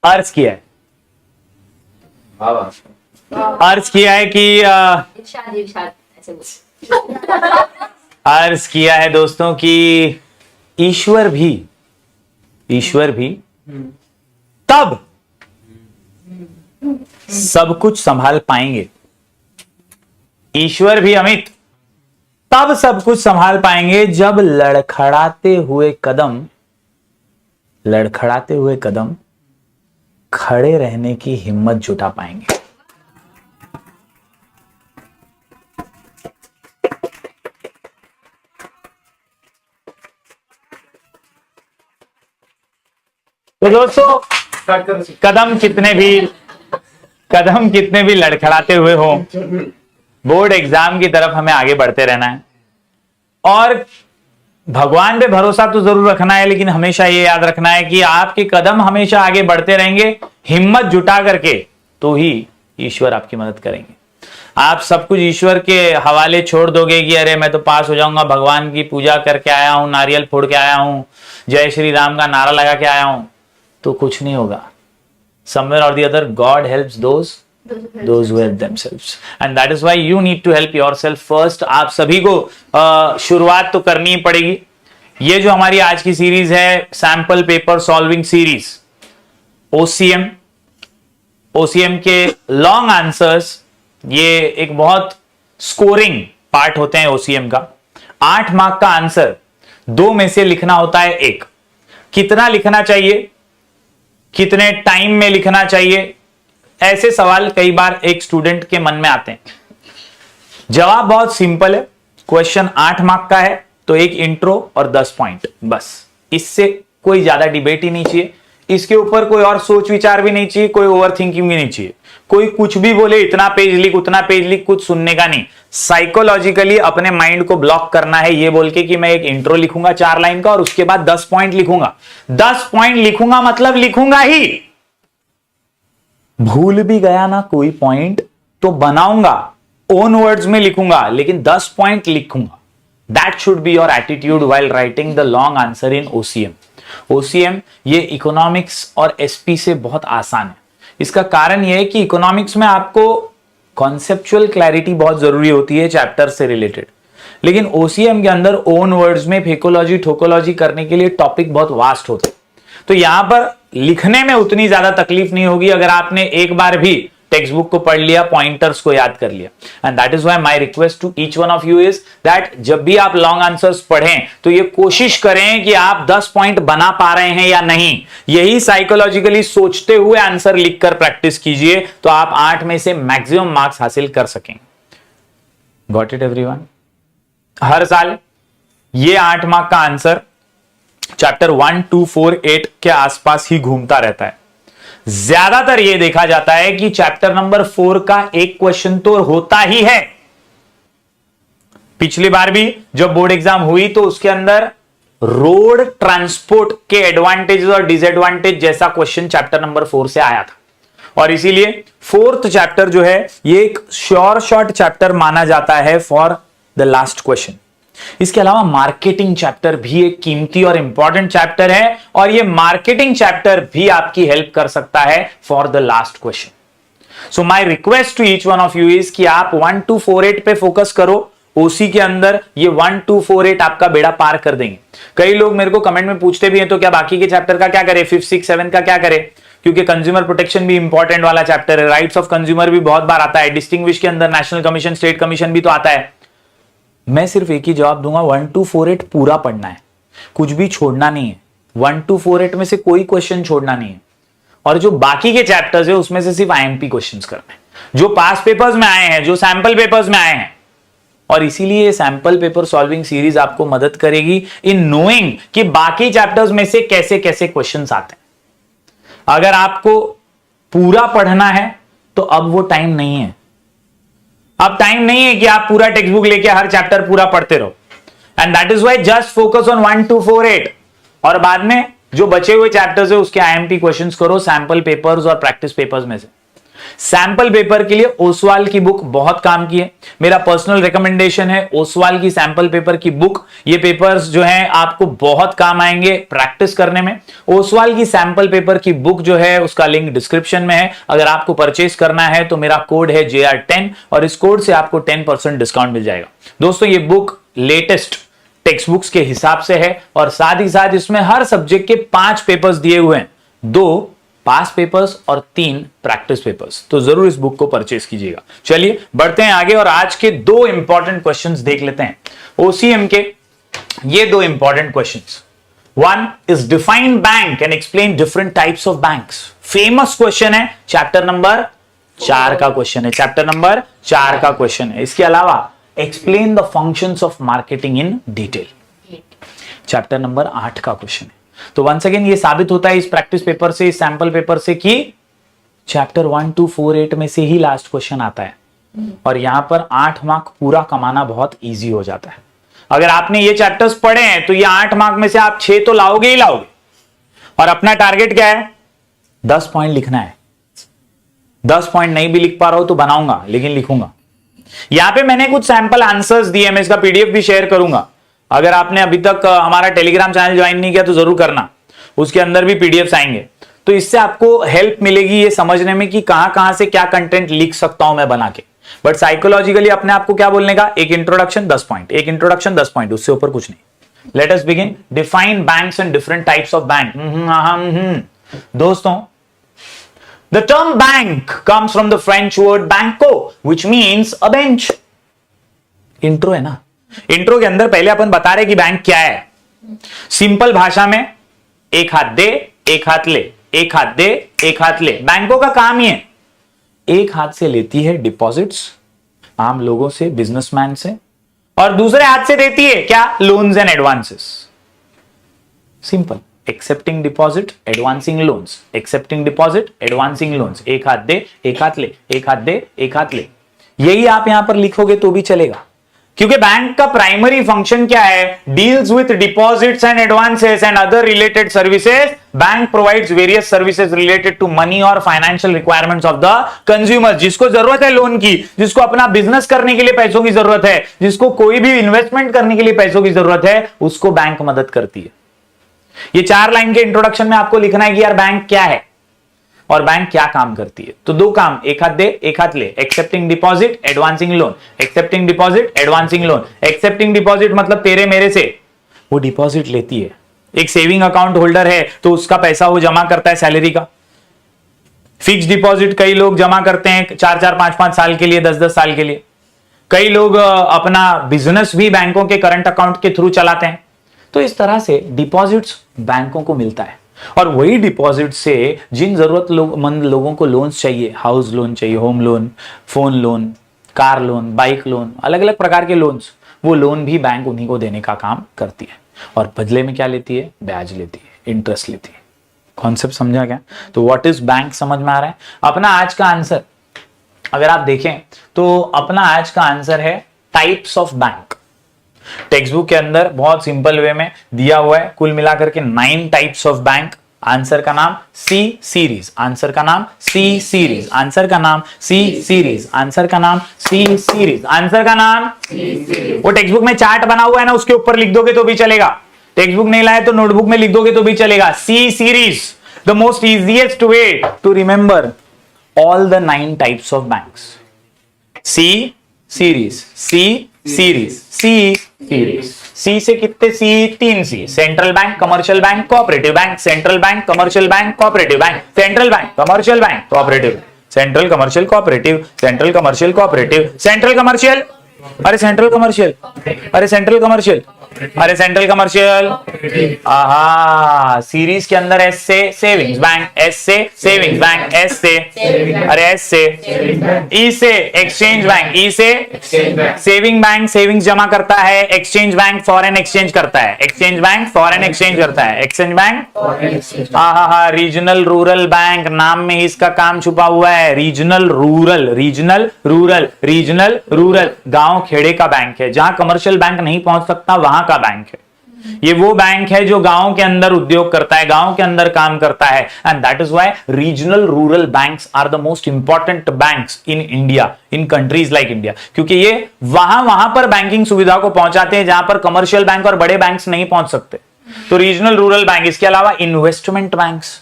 अर्ज किया है, अर्ज किया है कि इरशाद ऐसे बोल। अर्ज किया है दोस्तों कि ईश्वर भी तब सब कुछ संभाल पाएंगे, ईश्वर भी अमित तब सब कुछ संभाल पाएंगे जब लड़खड़ाते हुए कदम खड़े रहने की हिम्मत जुटा पाएंगे। तो दोस्तों कदम कितने भी लड़खड़ाते हुए हो, बोर्ड एग्जाम की तरफ हमें आगे बढ़ते रहना है और भगवान पे भरोसा तो जरूर रखना है, लेकिन हमेशा ये याद रखना है कि आपके कदम हमेशा आगे बढ़ते रहेंगे हिम्मत जुटा करके, तो ही ईश्वर आपकी मदद करेंगे। आप सब कुछ ईश्वर के हवाले छोड़ दोगे कि अरे मैं तो पास हो जाऊंगा, भगवान की पूजा करके आया हूं, नारियल फोड़ के आया हूं, जय श्री राम का नारा लगा के आया हूं, तो कुछ नहीं होगा। somewhere or the other God helps those who help themselves, and that is why you need to help yourself first। आप सभी को शुरुआत तो करनी ही पड़ेगी। ये जो हमारी आज की सीरीज है sample paper solving series, OCM के लॉन्ग आंसर्स, ये एक बहुत स्कोरिंग पार्ट होते हैं ओसीएम का। 8 मार्क का आंसर 2 में से लिखना होता है 1। कितना लिखना चाहिए, कितने टाइम में लिखना चाहिए, ऐसे सवाल कई बार एक स्टूडेंट के मन में आते हैं। जवाब बहुत सिंपल है, क्वेश्चन 8 मार्क का है तो एक इंट्रो और 10 पॉइंट, बस। इससे कोई ज्यादा डिबेट ही नहीं चाहिए, इसके ऊपर कोई और सोच विचार भी नहीं चाहिए, कोई ओवर थिंकिंग भी नहीं चाहिए। कोई कुछ भी बोले, इतना पेज लिख उतना पेज लिख, कुछ सुनने का नहीं। साइकोलॉजिकली अपने माइंड को ब्लॉक करना है ये बोल के कि मैं एक इंट्रो लिखूंगा 4 लाइन का और उसके बाद 10 पॉइंट लिखूंगा। 10 पॉइंट लिखूंगा मतलब लिखूंगा ही, भूल भी गया ना कोई पॉइंट तो बनाऊंगा, ओन वर्ड्स में लिखूंगा, लेकिन 10 पॉइंट लिखूंगा। That should be your attitude while writing the long answer in OCM. ये इकोनॉमिक्स और एसपी से बहुत आसान है। इसका कारण यह है कि इकोनॉमिक्स में आपको कॉन्सेप्चुअल क्लैरिटी बहुत जरूरी होती है चैप्टर से रिलेटेड, लेकिन ओसीएम के अंदर ओन वर्ड्स में फेकोलॉजी ठोकोलॉजी करने के लिए टॉपिक बहुत वास्ट होते हैं। तो यहां पर लिखने में उतनी ज्यादा तकलीफ नहीं होगी अगर आपने एक बार भी टेक्स्ट बुक को पढ़ लिया, पॉइंटर्स को याद कर लिया। And that is why my request to each one of you is that जब भी आप लॉन्ग आंसर्स पढ़ें तो ये कोशिश करें कि आप 10 पॉइंट बना पा रहे हैं या नहीं, यही साइकोलॉजिकली सोचते हुए आंसर लिखकर प्रैक्टिस कीजिए, तो आप 8 में से मैक्सिमम मार्क्स हासिल कर सकेंगे। Got it everyone? हर साल ये 8 मार्क का आंसर चैप्टर 1, 2, 4, 8 के आसपास ही घूमता रहता है। ज्यादातर यह देखा जाता है कि चैप्टर नंबर 4 का एक क्वेश्चन तो होता ही है। पिछली बार भी जब बोर्ड एग्जाम हुई तो उसके अंदर रोड ट्रांसपोर्ट के एडवांटेजेस और डिसएडवांटेज जैसा क्वेश्चन चैप्टर नंबर 4 से आया था, और इसीलिए 4th चैप्टर जो है ये एक श्योर शॉट चैप्टर माना जाता है फॉर द लास्ट क्वेश्चन। इसके अलावा मार्केटिंग चैप्टर भी एक कीमती और इंपॉर्टेंट चैप्टर है, और ये मार्केटिंग चैप्टर भी आपकी हेल्प कर सकता है for the last question. So my request to each one of you is कि आप 1 to 4 पे फोकस करो। ओसी के अंदर ये 1 to 4 आपका बेड़ा पार कर देंगे। कई लोग मेरे को कमेंट में पूछते भी हैं तो क्या बाकी के चैप्टर का क्या करें, 5, 6, 7 का क्या करें, क्योंकि कंज्यूमर प्रोटेक्शन भी इंपॉर्टेंट वाला चैप्टर है, राइट्स ऑफ कंज्यूमर भी बहुत बार आता है, डिस्टिंग्विश के अंदर नेशनल कमीशन स्टेट कमीशन भी तो आता है। मैं सिर्फ एक ही जवाब दूंगा, 1 to 4 पूरा पढ़ना है, कुछ भी छोड़ना नहीं है। 1 to 4 में से कोई क्वेश्चन छोड़ना नहीं है, और जो बाकी के चैप्टर्स है उसमें से सिर्फ आईएमपी क्वेश्चंस करने हैं, जो पास पेपर्स में आए हैं, जो सैंपल पेपर्स में आए हैं। और इसीलिए ये सैंपल पेपर सॉल्विंग सीरीज आपको मदद करेगी इन नोइंग कि बाकी चैप्टर्स में से कैसे कैसे क्वेश्चंस आते हैं। अगर आपको पूरा पढ़ना है तो अब वो टाइम नहीं है। अब टाइम नहीं है कि आप पूरा टेक्स्ट बुक लेके हर चैप्टर पूरा पढ़ते रहो। And that is why just focus on 1 to 4, और बाद में जो बचे हुए चैप्टर्स है उसके आईएमपी क्वेश्चंस करो सैंपल पेपर्स और प्रैक्टिस पेपर्स में से। सैंपल पेपर के लिए ओसवाल की बुक बहुत काम की है, मेरा पर्सनल रिकमेंडेशन है ओसवाल की सैंपल पेपर की बुक। ये पेपर्स जो हैं आपको बहुत काम आएंगे प्रैक्टिस करने में। ओसवाल की सैंपल पेपर की बुक जो है उसका लिंक डिस्क्रिप्शन में है, अगर आपको परचेस करना है तो मेरा कोड है JR10 और इस कोड से आपको 10% डिस्काउंट मिल जाएगा। दोस्तों ये बुक लेटेस्ट टेक्स्ट बुक्स के हिसाब से है और साथ ही साथ इसमें हर सब्जेक्ट के 5 पेपर्स दिए हुए हैं, 2 पास पेपर्स और 3 प्रैक्टिस पेपर्स। तो जरूर इस बुक को परचेस कीजिएगा। चलिए बढ़ते हैं आगे और आज के 2 इंपॉर्टेंट क्वेश्चंस देख लेते हैं OCM के। ये 2 important questions, one is define bank and explain different types of banks. Famous question है, चैप्टर नंबर 4 का क्वेश्चन है, चैप्टर नंबर 4 का क्वेश्चन है। इसके अलावा explain the functions of marketing in detail, chapter number 8 का क्वेश्चन है। तो वंस अगेन ये साबित होता है इस प्रैक्टिस पेपर से, इस सैंपल पेपर से कि चैप्टर 1 to 4 में से ही लास्ट क्वेश्चन आता है और यहां पर 8 मार्क पूरा कमाना बहुत इजी हो जाता है। अगर आपने ये चैप्टर्स पढ़े हैं तो ये 8 मार्क में से आप 6 तो लाओगे ही लाओगे। और अपना टारगेट क्या है? 10 पॉइंट लिखना है। 10 पॉइंट नहीं भी लिख पा रहा हूं तो बनाऊंगा, लेकिन लिखूंगा। यहां पे मैंने कुछ सैंपल आंसर्स दिए, मैं इसका PDF भी शेयर करूंगा। अगर आपने अभी तक हमारा टेलीग्राम चैनल ज्वाइन नहीं किया तो जरूर करना, उसके अंदर भी PDFs आएंगे। तो इससे आपको हेल्प मिलेगी ये समझने में कि कहां से क्या कंटेंट लिख सकता हूं मैं बना के। बट साइकोलॉजिकली अपने आपको क्या बोलने का? एक इंट्रोडक्शन 10 पॉइंट, एक इंट्रोडक्शन 10 पॉइंट, उससे ऊपर कुछ नहीं। Let us begin. Define banks and different types of bank. दोस्तों, the term bank comes from the French word banco, which means a bench. Intro है ना, इंट्रो के अंदर पहले अपन बता रहे कि बैंक क्या है। सिंपल भाषा में एक हाथ दे एक हाथ ले, एक हाथ दे एक हाथ ले। बैंकों का काम ही है, एक हाथ से लेती है डिपॉजिट्स आम लोगों से, बिजनेसमैन से, और दूसरे हाथ से देती है क्या? Loans and advances. Simple, accepting deposit, advancing loans, accepting deposit, advancing loans. एक हाथ दे एक हाथ ले, एक हाथ दे एक हाथ ले। यही आप यहां पर लिखोगे तो भी चलेगा, क्योंकि बैंक का प्राइमरी फंक्शन क्या है? Deals with deposits and advances and other related services. Bank provides various services related to money और financial requirements of the consumer. जिसको जरूरत है लोन की, जिसको अपना बिजनेस करने के लिए पैसों की जरूरत है, जिसको कोई भी इन्वेस्टमेंट करने के लिए पैसों की जरूरत है, उसको बैंक मदद करती है। ये 4 लाइन के इंट्रोडक्शन में आपको लिखना है कि यार बैंक क्या है और बैंक क्या काम करती है। तो 2 काम, एक हाथ दे एक हाथ ले। Accepting deposit, advancing loan, accepting deposit, advancing loan. Accepting deposit मतलब तेरे मेरे से वो डिपॉजिट लेती है। एक सेविंग अकाउंट होल्डर है तो उसका पैसा वो जमा करता है सैलरी का। फिक्स डिपॉजिट कई लोग जमा करते हैं 4-4, 5-5 साल के लिए, 10-10 साल के लिए। कई लोग अपना बिजनेस भी बैंकों के करंट अकाउंट के थ्रू चलाते हैं। तो इस तरह से डिपॉजिट्स बैंकों को मिलता है और वही डिपॉजिट से जिन जरूरतमंद लोगों को लोन्स चाहिए, हाउस लोन चाहिए, home loan, phone loan, car loan, bike loan, अलग अलग प्रकार के लोन्स, वो लोन भी बैंक उन्हीं को देने का काम करती है। और बदले में क्या लेती है? ब्याज लेती है, इंटरेस्ट लेती है। कॉन्सेप्ट समझा क्या? तो व्हाट इज बैंक समझ में आ रहा है? अपना आज का आंसर अगर आप देखें तो अपना आज का आंसर है types of bank. Text book के अंदर बहुत सिंपल वे में दिया हुआ है, कुल मिलाकर के 9 टाइप्स ऑफ बैंक। आंसर का नाम C सीरीज, आंसर का नाम C सीरीज, आंसर का नाम C सीरीज, आंसर का नाम C सीरीज, आंसर का नाम वो टेक्स्ट बुक में चार्ट बना हुआ है ना, उसके ऊपर लिख दोगे तो भी चलेगा। टेक्स्ट बुक नहीं लाए तो नोटबुक में लिख दोगे तो भी चलेगा। C series, the most easiest way to remember all the 9 types of banks. C series, C series, C series. C से कितने C? 3 C। Central bank, commercial bank, cooperative bank. Central bank, commercial bank, cooperative bank. Central bank, commercial bank, cooperative. Central commercial cooperative, central commercial cooperative, central commercial, अरे central commercial, अरे central commercial, अरे central commercial. आहा, series के अंदर S से savings bank, S से savings bank, S से, अरे S से, E से एक्सचेंज बैंक, E से सेविंग बैंक, सेविंग्स जमा करता है। एक्सचेंज बैंक फॉरेन एक्सचेंज करता है, एक्सचेंज बैंक फॉरेन एक्सचेंज करता है, एक्सचेंज बैंक। आहा, रीजनल रूरल बैंक, नाम में इसका काम छुपा हुआ है। Regional rural, regional rural, regional rural, गांव खेड़े का बैंक है, जहां कमर्शियल बैंक नहीं पहुंच सकता वहां का बैंक है। ये वो बैंक है जो गांव के अंदर उद्योग करता है, गांव के अंदर काम करता है, and that is why regional rural banks are the most important banks in India, in countries like India, क्योंकि ये वहां पर बैंकिंग सुविधा को पहुंचाते हैं जहां पर कमर्शियल बैंक और बड़े बैंक्स नहीं पहुंच सकते। तो रीजनल रूरल बैंक, इसके अलावा इन्वेस्टमेंट बैंक्स,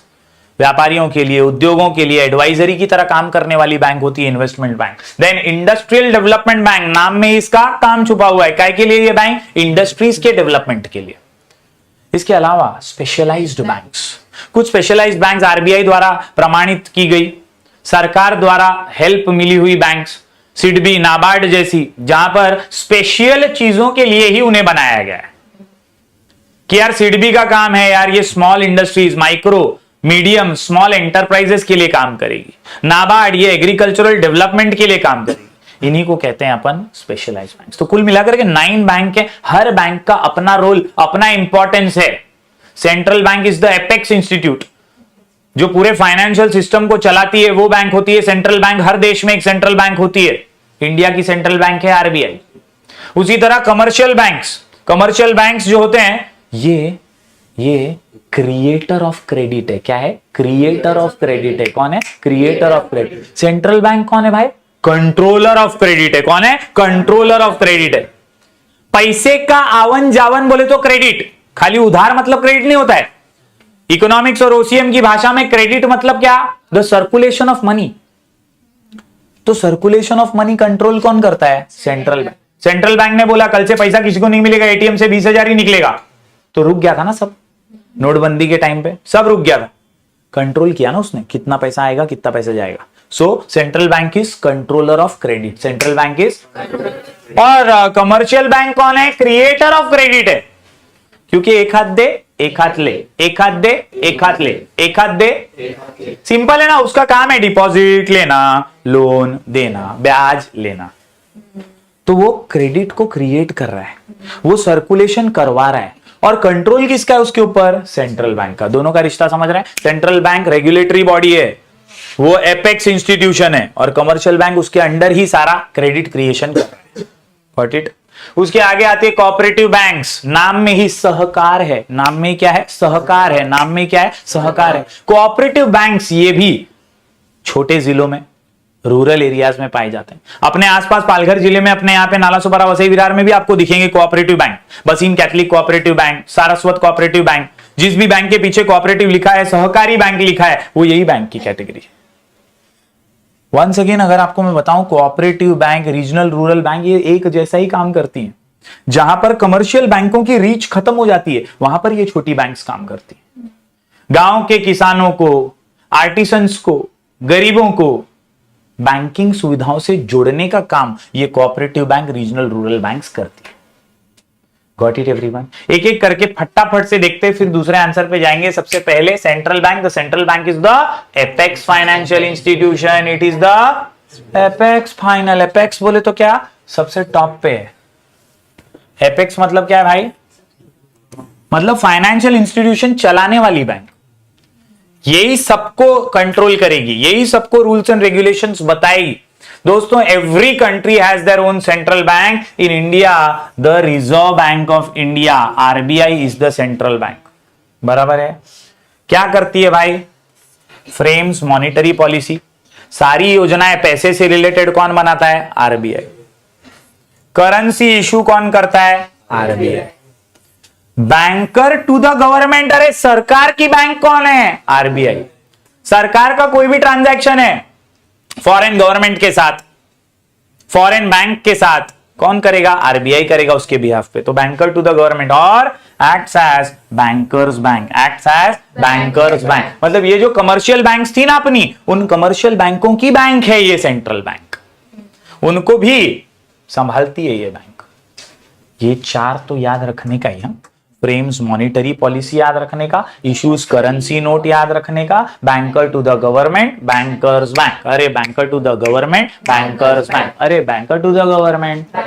व्यापारियों के लिए, उद्योगों के लिए एडवाइजरी की तरह काम करने वाली बैंक होती है investment bank. Then industrial development bank, नाम में इसका काम छुपा हुआ है, काय के लिए ये बैंक? इंडस्ट्रीज के डेवलपमेंट के लिए। इसके अलावा स्पेशलाइज्ड बैंक्स, कुछ स्पेशलाइज्ड बैंक्स आरबीआई द्वारा प्रमाणित की गई, सरकार द्वारा हेल्प मिली हुई बैंक्स, सिडबी, नाबार्ड जैसी, जहां पर स्पेशल चीजों के लिए ही उन्हें बनाया गया है कि यार सिडबी का काम है यार ये small industries, micro, medium, small enterprises के लिए काम करेगी। नाबार्ड ये एग्रीकल्चरल डेवलपमेंट के लिए काम करेगी। इन्हीं को कहते हैं अपन स्पेशलाइज्ड बैंक। तो कुल मिलाकर के 9 बैंक है, हर बैंक का अपना रोल, अपना इंपॉर्टेंस है। Central bank is the apex institute, जो पूरे फाइनेंशियल सिस्टम को चलाती है, वो बैंक होती है सेंट्रल बैंक। हर देश में एक सेंट्रल बैंक होती है, इंडिया की सेंट्रल बैंक है आरबीआई। उसी तरह कमर्शियल बैंक्स जो होते हैं ये क्रिएटर ऑफ क्रेडिट है। क्या है? क्रिएटर ऑफ क्रेडिट है। कौन है? Creator of credit. Central bank कौन है भाई? कंट्रोलर ऑफ क्रेडिट है। कौन है? कंट्रोलर ऑफ क्रेडिट है। पैसे का आवन जावन बोले तो क्रेडिट, खाली उधार मतलब क्रेडिट नहीं होता है। इकोनॉमिक्स और ओसीएम की भाषा में क्रेडिट मतलब क्या? The circulation of money. तो सर्कुलेशन ऑफ मनी कंट्रोल कौन करता है? Central bank. सेंट्रल बैंक ने बोला कल से पैसा किसी को नहीं मिलेगा, एटीएम से 20,000 ही निकलेगा, तो रुक गया था ना सब। नोटबंदी के टाइम पे सब रुक गया था। कंट्रोल किया ना उसने, कितना पैसा आएगा, कितना पैसा जाएगा। सो central bank is controller of credit. Central bank is, और कमर्शियल बैंक कौन है? क्रिएटर ऑफ क्रेडिट है, क्योंकि एक हाथ दे एक हाथ ले, एक हाथ दे एक हाथ ले, एक हाथ दे, सिंपल है ना। उसका काम है डिपॉजिट लेना, लोन देना, ब्याज लेना। तो वो क्रेडिट को क्रिएट कर रहा है, वो सर्कुलेशन करवा रहा है, और कंट्रोल किसका है उसके ऊपर? सेंट्रल बैंक का। दोनों का रिश्ता समझ रहे हैं? सेंट्रल बैंक रेगुलेटरी बॉडी है, वो एपेक्स इंस्टीट्यूशन है, और कमर्शियल बैंक उसके अंडर ही सारा क्रेडिट क्रिएशन कर रहा है। Got it? उसके आगे आते हैं कोऑपरेटिव बैंक्स। नाम में ही सहकार है। नाम में क्या है? सहकार है। नाम में क्या है? सहकार है। कोऑपरेटिव बैंक्स ये भी छोटे जिलों में, रूरल एरियाज में पाए जाते हैं। अपने आसपास पालघर जिले में, अपने यहाँ पे नालासोपारा, वसई विरार में भी आपको दिखेंगे कोऑपरेटिव बैंक। बसीन Catholic cooperative bank, Saraswat cooperative bank, जिस भी बैंक के पीछे कोऑपरेटिव लिखा है, सहकारी बैंक लिखा है, वो यही बैंक की कैटेगरी है। वंस अगेन अगर आपको मैं बताऊं, cooperative bank, regional rural bank, ये एक जैसा ही काम करती हैं। जहां पर कमर्शियल बैंकों की रीच खत्म हो जाती है, वहां पर ये छोटी बैंक्स काम करती हैं। गांव के किसानों को, आर्टिसंस को, गरीबों को बैंकिंग सुविधाओं से जोड़ने का काम ये cooperative bank, regional rural banks करती है। Got it everyone? एक एक करके फटाफट से देखते हैं, फिर दूसरे आंसर पे जाएंगे। सबसे पहले central bank. The central bank is the apex financial institution. It is the apex final. Apex बोले तो क्या? सबसे टॉप पे है। एपेक्स मतलब क्या है भाई? मतलब फाइनेंशियल इंस्टीट्यूशन चलाने वाली बैंक, यही सबको कंट्रोल करेगी, यही सबको रूल्स एंड रेगुलेशंस बताएगी। दोस्तों, every country has their own central bank. In India the reserve bank of India, RBI, is the central bank. बराबर है? क्या करती है भाई? Frames monetary policy. सारी योजनाएं पैसे से रिलेटेड कौन बनाता है? आरबीआई। करेंसी इशू कौन करता है? RBI. Banker to the government, अरे सरकार की बैंक कौन है? आरबीआई। सरकार का कोई भी ट्रांजैक्शन है फॉरेन गवर्नमेंट के साथ, फॉरेन बैंक के साथ, कौन करेगा? आरबीआई करेगा उसके बिहाफ पे। तो बैंकर टू द गवर्नमेंट, और acts as bankers bank. Acts as bankers bank, मतलब ये जो कमर्शियल बैंक्स थी ना अपनी, उन कमर्शियल बैंकों की बैंक है ये सेंट्रल बैंक, उनको भी संभालती है ये बैंक। ये चार तो याद रखने का ही है। फ्रेम्स मॉनिटरी पॉलिसी याद रखने का, इश्यूज करेंसी नोट याद रखने का, banker to the government, bankers bank. अरे banker to the government, bankers bank. अरे बैंकर टू द गवर्नमेंट,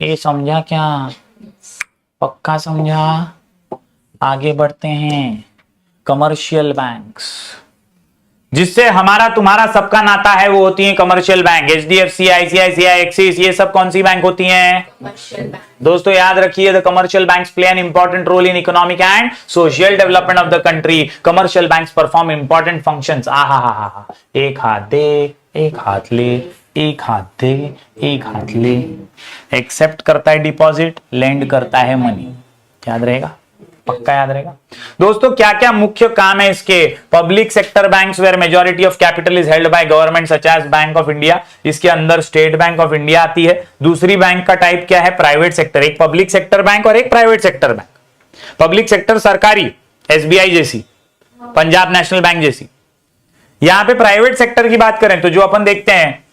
ये समझा क्या? पक्का समझा? आगे बढ़ते हैं। कमर्शियल बैंक्स, जिससे हमारा तुम्हारा सबका नाता है वो होती है commercial bank, HDFC, ICICI, Axis, ये सब कौन सी बैंक होती हैं? Commercial bank. दोस्तों याद रखिए, the commercial banks play an important role in economic and social development of the country. Commercial banks perform important functions. आहा, एक हाथ दे, एक हाथ ले, एक हाथ दे, एक हाथ ले। एक्सेप्ट करता है डिपॉजिट, लेंड करता है मनी। याद रहेगा, पक्का याद रहेगा। दोस्तों क्या क्या मुख्य काम है इसके? Public sector banks where majority of capital is held by government such as bank of India. इसके अंदर स्टेट बैंक ऑफ इंडिया आती है। दूसरी बैंक का टाइप क्या है? Private sector. एक पब्लिक सेक्टर बैंक और एक private sector bank. Public sector सरकारी, SBI जैसी, पंजाब नेशनल बैंक जैसी। यहां पे प्राइवेट सेक्टर की बात करें तो जो अपन देखते हैं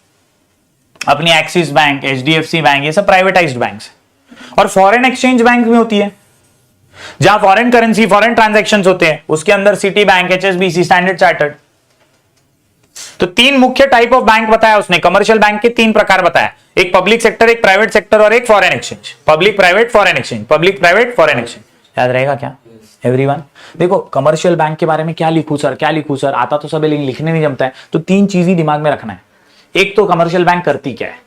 अपनी एक्सिस बैंक, HDFC बैंक, ये सब प्राइवेटाइज्ड बैंक है। और फॉरेन एक्सचेंज बैंक भी होती है, जहां फॉरेन करेंसी, फॉरेन ट्रांजैक्शंस होते हैं, उसके अंदर city bank, HSBC, standard chartered. तो तीन मुख्य टाइप ऑफ बैंक बताया उसने। कमर्शियल बैंक के तीन प्रकार बताया, एक पब्लिक सेक्टर, एक प्राइवेट सेक्टर और एक foreign exchange. Public private foreign exchange, public private foreign exchange. याद रहेगा क्या एवरीवन? देखो कमर्शियल बैंक के बारे में क्या लिखूं सर, क्या लिखूं सर, आता तो सब है लेकिन लिखने नहीं जमता है। तो तीन चीज ही दिमाग में रखना है। एक तो कमर्शियल बैंक करती क्या है?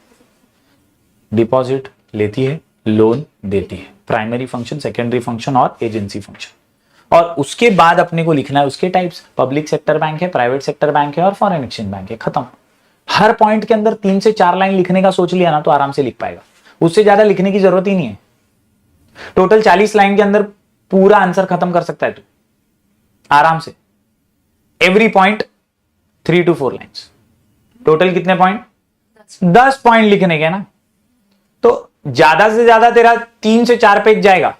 डिपॉजिट लेती है, लोन देती है, प्राइमरी फंक्शन, सेकेंडरी फंक्शन और एजेंसी फंक्शन। और उसके बाद अपने को लिखना है उसके टाइप्स। पब्लिक सेक्टर बैंक है, प्राइवेट सेक्टर बैंक है और फॉरेन एक्सचेंज बैंक है। खत्म। हर पॉइंट के अंदर 3 से 4 लाइन लिखने का सोच लिया ना तो आराम से लिख पाएगा। उससे ज्यादा लिखने की जरूरत ही नहीं है। टोटल 40 लाइन के अंदर पूरा आंसर खत्म कर सकता है तू आराम से। Every point 3 to 4 lines. Total कितने पॉइंट? 10 पॉइंट लिखने के ना। तो ज्यादा से ज्यादा तेरा 3 से 4 पेज जाएगा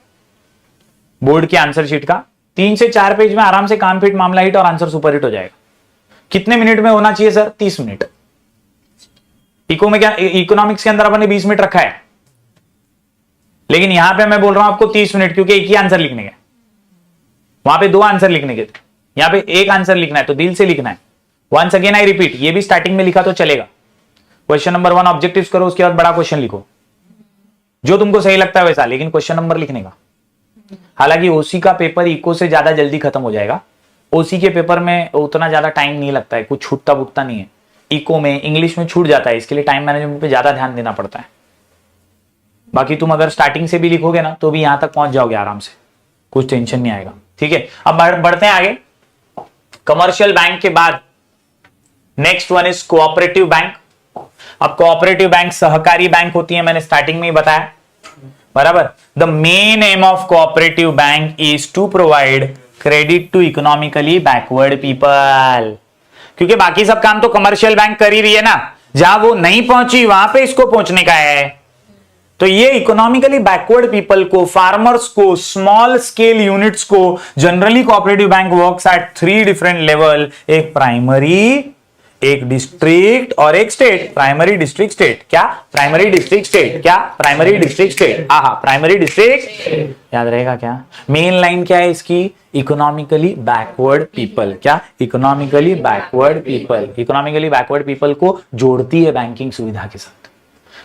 बोर्ड की आंसर शीट का। 3 से 4 पेज में आराम से काम फिट, मामला हिट और आंसर सुपर हिट हो जाएगा। कितने मिनट में होना चाहिए सर? 30 मिनट। इको में क्या, इकोनॉमिक्स के अंदर अपन ने 20 मिनट रखा है, लेकिन यहां पे मैं बोल रहा हूं आपको 30 मिनट, क्योंकि एक ही आंसर लिखने के। वहां पे 2 आंसर लिखने के थे, यहां पे एक आंसर लिखना है, तो दिल से लिखना है। वंस अगेन आई रिपीट, ये भी स्टार्टिंग में लिखा तो चलेगा। क्वेश्चन नंबर 1 ऑब्जेक्टिव्स करो, उसके बाद बड़ा क्वेश्चन लिखो, जो तुमको सही लगता है वैसा, लेकिन क्वेश्चन नंबर लिखने का। हालांकि ओसी का पेपर इको से ज्यादा जल्दी खत्म हो जाएगा। ओसी के पेपर में उतना ज्यादा टाइम नहीं लगता है, कुछ छूटता बुटता नहीं है। इको में, इंग्लिश में छूट जाता है, इसके लिए टाइम मैनेजमेंट पे ज्यादा ध्यान देना पड़ता है। बाकी तुम अगर स्टार्टिंग से भी लिखोगे ना तो भी यहां तक पहुंच जाओगे आराम से, कुछ टेंशन नहीं आएगा। ठीक है, अब बढ़ते हैं आगे। कमर्शियल बैंक के बाद next one is cooperative bank. अब कोऑपरेटिव बैंक सहकारी बैंक होती है, मैंने स्टार्टिंग में ही बताया, बराबर। The main aim of cooperative bank is to provide credit to economically backward people. क्योंकि बाकी सब काम तो कमर्शियल बैंक कर ही रही है ना, जहां वो नहीं पहुंची वहां पे इसको पहुंचने का है। तो ये इकोनॉमिकली बैकवर्ड पीपल को, फार्मर्स को, स्मॉल स्केल यूनिट्स को, generally cooperative bank works at 3 different level, एक प्राइमरी, एक डिस्ट्रिक्ट और एक स्टेट। Primary, district, state. क्या? Primary, district, state. क्या? Primary, district, state. आहा, प्राइमरी, डिस्ट्रिक्ट। याद रहेगा क्या? मेन लाइन क्या है इसकी? Economically backward people. क्या? Economically backward people. Economically backward people को जोड़ती है बैंकिंग सुविधा के साथ।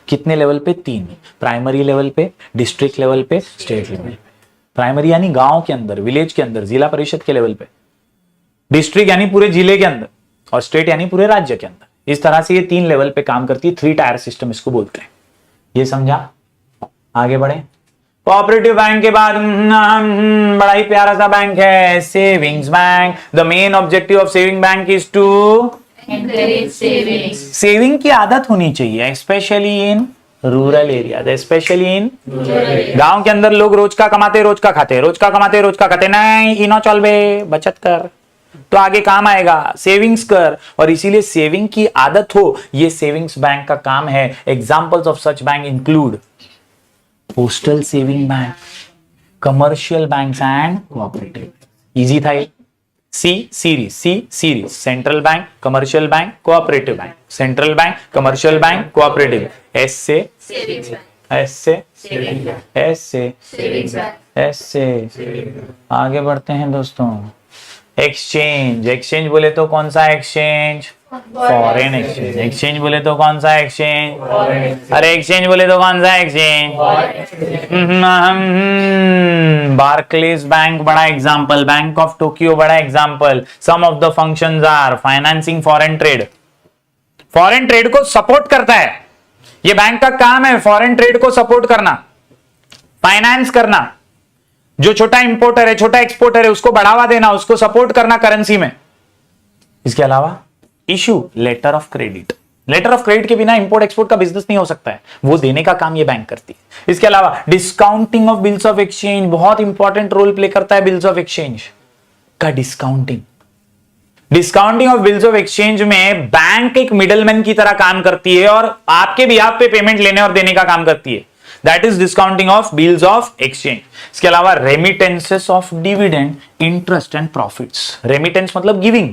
कितने लेवल पे? 3। प्राइमरी लेवल पे, डिस्ट्रिक्ट लेवल पे, स्टेट लेवल पे। प्राइमरी यानी गांव के अंदर, विलेज के अंदर, जिला परिषद के लेवल पे। डिस्ट्रिक्ट यानी पूरे जिले के अंदर, और स्टेट यानी पूरे राज्य के अंदर। इस तरह से ये 3 लेवल पे काम करती है। 3 टायर सिस्टम इसको बोलते हैं। ये समझा? आगे बढ़े। कोऑपरेटिव बैंक के बाद बड़ा ही प्यारा सा बैंक है, savings bank. The main objective of saving bank is to encourage savings. Saving की आदत होनी चाहिए, specially in rural area, specially in गांव के अंदर। लोग रोज का कमाते रोज का खाते, रोज का कमाते रोज का खाते। नहीं, इनो चल बे, बचत कर तो आगे काम आएगा, सेविंग्स कर। और इसीलिए सेविंग की आदत हो, ये सेविंग्स बैंक का काम है। Examples of such bank include postal saving bank, commercial banks and cooperative. Easy था ये। C series, central bank, commercial bank, cooperative bank. Central bank, commercial bank, cooperative. S से Savings bank. एस से Savings bank. S से Savings bank. S से। आगे बढ़ते हैं दोस्तों। एक्सचेंज। एक्सचेंज बोले तो कौन सा एक्सचेंज? Foreign exchange. एक्सचेंज बोले तो कौन सा एक्सचेंज? अरे एक्सचेंज बोले तो कौन सा एक्सचेंज? बार्कलेस बैंक बड़ा एग्जांपल, बैंक ऑफ टोक्यो बड़ा example. Some of the functions are financing foreign trade. Foreign trade को सपोर्ट करता है ये बैंक का काम है, फॉरेन ट्रेड को सपोर्ट करना, फाइनेंस करना। जो छोटा इंपोर्टर है, छोटा एक्सपोर्टर है, उसको बढ़ावा देना, उसको सपोर्ट करना करेंसी में। इसके अलावा issue letter of credit. Letter of credit के बिना इंपोर्ट एक्सपोर्ट का बिजनेस नहीं हो सकता है, वो देने का काम ये बैंक करती है। इसके अलावा discounting of bills of exchange, बहुत इंपॉर्टेंट रोल प्ले करता है बिल्स ऑफ एक्सचेंज का discounting. Discounting of bills of exchange में बैंक एक मिडलमैन की तरह काम करती है और आपके भी आप पे पेमेंट लेने और देने का काम करती है। That is discounting of bills of exchange. इसके अलावा remittances of dividend, interest and profits. Remittance मतलब गिविंग,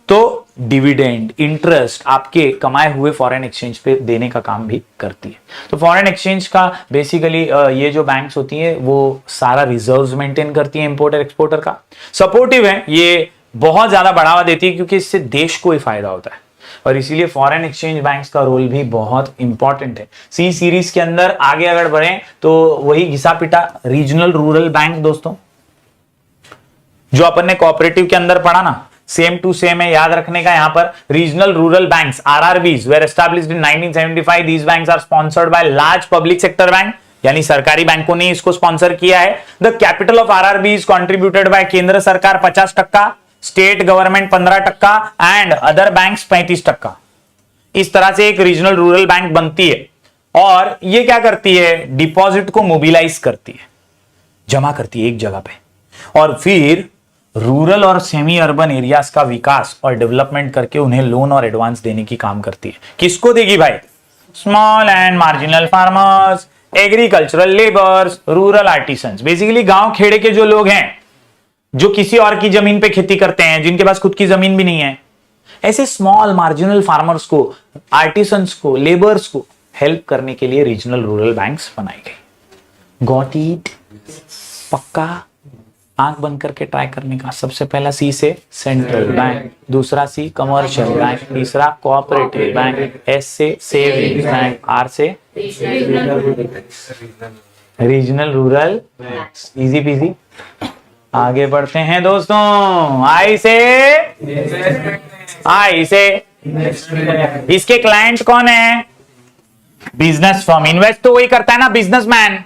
तो डिविडेंड, इंटरेस्ट आपके कमाए हुए फॉरेन एक्सचेंज पे देने का काम भी करती है। तो फॉरेन एक्सचेंज का बेसिकली ये जो बैंक्स होती हैं वो सारा रिजर्व्स मेंटेन करती है इंपोर्टर एक्सपोर्टर का। सपोर्टिव है, ये बहुत ज्यादा बढ़ावा देती है क्योंकि इससे देश को ही फायदा होता है और इसीलिए फॉरेन एक्सचेंज बैंक्स का रोल भी बहुत इंपॉर्टेंट है। सी सीरीज के अंदर आगे अगर बढ़े तो वही घिसा पिटा रीजनल रूरल बैंक दोस्तों, जो अपन ने कोऑपरेटिव के अंदर पढ़ा ना, सेम टू सेम है, याद रखने का। यहां पर regional rural banks RRBs were established in 1975। These banks are sponsored by large public sector bank, यानी सरकारी बैंकों ने इसको स्पॉन्सर किया है। The capital of RRBs contributed by केंद्र सरकार 50%, state government 15% and other banks 35%। इस तरह से एक रीजनल रूरल बैंक बनती है और ये क्या करती है? डिपॉजिट को मोबिलाइज करती है, जमा करती है एक जगह पे और फिर रूरल और सेमी अर्बन एरियाज का विकास और डेवलपमेंट करके उन्हें लोन और एडवांस देने की काम करती है। किसको देगी भाई? Small and marginal farmers, agricultural labours, rural artisans. Basically गांव खेड़े के जो लोग हैं जो किसी और की जमीन पे खेती करते हैं, जिनके पास खुद की जमीन भी नहीं है, ऐसे स्मॉल मार्जिनल फार्मर्स को, आर्टिसंस को, लेबर्स को हेल्प करने के लिए रीजनल रूरल बैंक्स बनाई गई। Got it? पक्का? आंख बंद करके ट्राई करने का। सबसे पहला सी से सेंट्रल बैंक, दूसरा सी कमर्शियल बैंक, तीसरा कोऑपरेटिव बैंक, एस से सेविंग्स बैंक, आर से रीजनल रूरल। Easy PG. आगे बढ़ते हैं दोस्तों। आई से इसके क्लाइंट कौन है? Business firm. इन्वेस्ट तो वही करता है ना, बिजनेसमैन।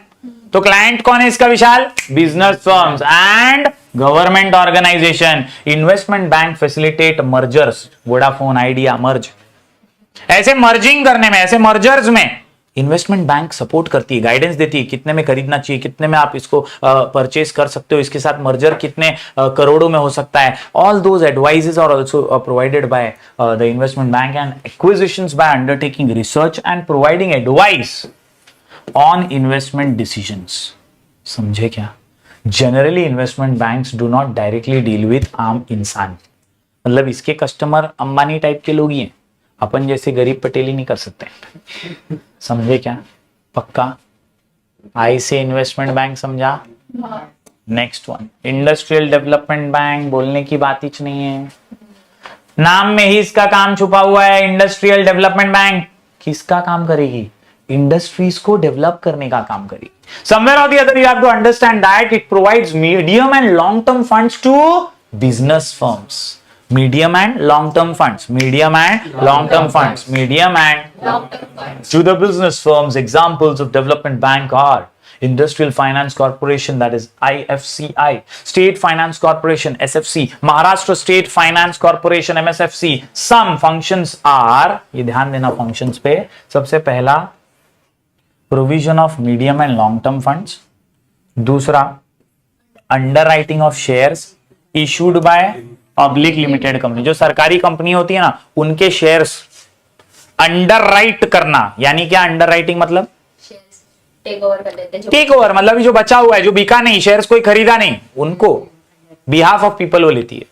तो क्लाइंट कौन है इसका Vishal? Business firms and government organization. Investment bank facilitate mergers, Vodafone, Idea merge. ऐसे मर्जिंग करने में, ऐसे मर्जर्स में इन्वेस्टमेंट बैंक सपोर्ट करती है, गाइडेंस देती है, कितने में खरीदना चाहिए, कितने में आप इसको परचेज कर सकते हो, इसके साथ मर्जर कितने करोड़ों में हो सकता है। All those advises are also provided by the investment bank and acquisitions by undertaking research and providing advice on investment decisions. समझे क्या? Generally investment banks do not directly deal with आम इंसान, मतलब इसके कस्टमर अंबानी टाइप के लोग ही हैं, अपन जैसे गरीब पटेली नहीं कर सकते। समझे क्या? पक्का? आई से इन्वेस्टमेंट बैंक समझा? Next one industrial development bank. बोलने की बात ही नहीं है, नाम में ही इसका काम छुपा हुआ है। इंडस्ट्रियल डेवलपमेंट बैंक किसका काम करेगी? इंडस्ट्रीज को डेवलप करने का काम करेगी। Somewhere or the other you have to understand that it provides medium and long term funds to business firms. medium and long term funds, medium and long term funds, medium and long term funds to the business firms. Examples of development bank are Industrial Finance Corporation, that is IFCI, State Finance Corporation SFC, Maharashtra State Finance Corporation MSFC. Some functions are, ये ध्यान देना functions पे, सबसे पहला provision of medium and long term funds, दूसरा underwriting of shares issued by public limited company, जो सरकारी company होती है ना, उनके शेयर्स अंडरराइट करना। यानी क्या अंडरराइटिंग मतलब? टेक ओवर कर लेते हैं। टेक ओवर मतलब जो बचा हुआ है, जो बिका नहीं, शेयर्स कोई खरीदा नहीं, उनको बिहाफ ऑफ पीपल वो लेती है।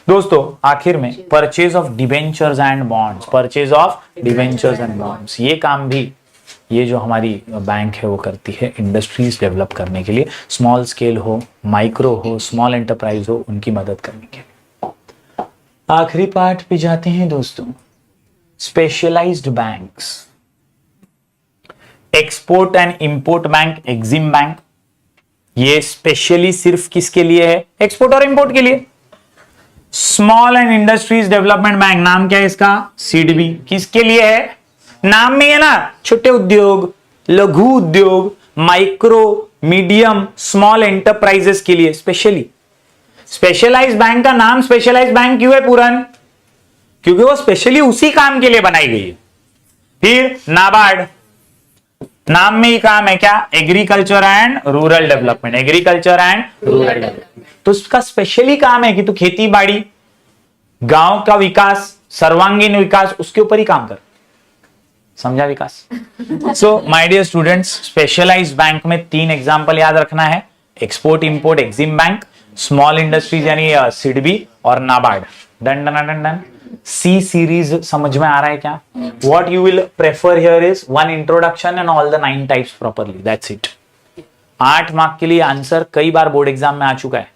दोस्तों आखिर में purchase of debentures and bonds, purchase of debentures and bonds, ये काम भी ये जो हमारी बैंक है वो करती है इंडस्ट्रीज डेवलप करने के लिए। स्मॉल स्केल हो, माइक्रो हो, स्मॉल एंटरप्राइज हो, उनकी मदद करने के लिए। आखिरी पार्ट पे जाते हैं दोस्तों, specialised banks. Export and import bank, EXIM bank, ये स्पेशली सिर्फ किसके लिए है? एक्सपोर्ट और इंपोर्ट के लिए। Small and industries development bank, नाम क्या है इसका? सीडीबी। किसके लिए है? नाम में है ना, छोटे उद्योग, लघु उद्योग, माइक्रो, मीडियम, स्मॉल एंटरप्राइजेस के लिए स्पेशली। स्पेशलाइज्ड बैंक का नाम स्पेशलाइज्ड बैंक क्यों है पूरन? क्योंकि वो स्पेशली उसी काम के लिए बनाई गई है। फिर नाबार्ड, नाम में ही काम है क्या? Agriculture and rural development, agriculture and rural development. तो उसका स्पेशली काम है कि तू खेती बाड़ी, गांव का विकास, सर्वांगीण विकास, उसके ऊपर ही काम कर। समझा Vikas? So my dear students, specialized bank में 3 एग्जांपल याद रखना है, export import EXIM bank, small industries यानी सिडबी और NABARD. Done done done done. C series समझ में आ रहा है क्या? What you will prefer here is 1 introduction and all the 9 types properly, that's it. 8 mark के लिए आंसर कई बार बोर्ड एग्जाम में आ चुका है,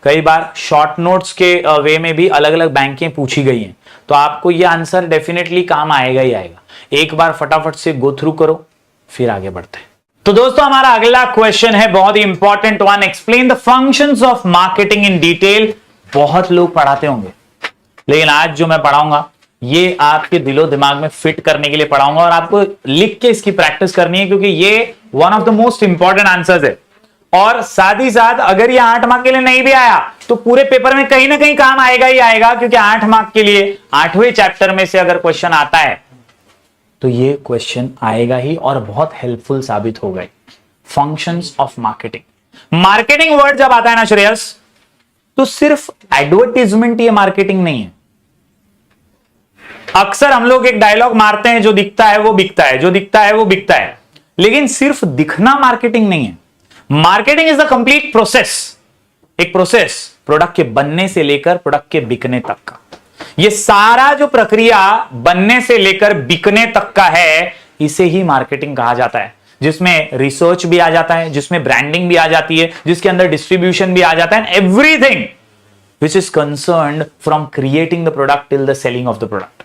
कई बार शॉर्ट नोट्स के वे में भी अलग अलग बैंकें पूछी गई हैं, तो आपको ये आंसर डेफिनेटली काम आएगा ही आएगा। एक बार फटाफट से गो थ्रू करो, फिर आगे बढ़ते हैं। तो दोस्तों हमारा अगला क्वेश्चन है बहुत ही important one, explain the functions of marketing in detail. बहुत लोग पढ़ाते होंगे, लेकिन आज जो मैं पढ़ाऊंगा ये आपके दिलो दिमाग में फिट करने के लिए पढ़ाऊंगा और आपको लिख के इसकी प्रैक्टिस करनी है, क्योंकि ये one of the most important answers है। और साथ ही साथ अगर ये 8 मार्क के लिए नहीं भी आया तो पूरे पेपर में कहीं ना कहीं काम आएगा ही आएगा, क्योंकि 8 मार्क के लिए 8वें चैप्टर में से अगर क्वेश्चन आता है तो ये क्वेश्चन आएगा ही और बहुत हेल्पफुल साबित होगा। Functions of marketing. Marketing word जब आता है ना श्रेयस, तो सिर्फ एडवर्टीजमेंट ये मार्केटिंग नहीं है। अक्सर हम लोग एक डायलॉग मारते हैं, जो दिखता है वो बिकता है, जो दिखता है वो बिकता है, लेकिन सिर्फ दिखना मार्केटिंग नहीं है। Marketing is the complete process, एक प्रोसेस प्रोडक्ट के बनने से लेकर प्रोडक्ट के बिकने तक का। ये सारा जो प्रक्रिया बनने से लेकर बिकने तक का है, इसे ही मार्केटिंग कहा जाता है, जिसमें रिसर्च भी आ जाता है, जिसमें ब्रांडिंग भी आ जाती है, जिसके अंदर डिस्ट्रीब्यूशन भी आ जाता है, everything which is concerned from creating the product till the selling of the product.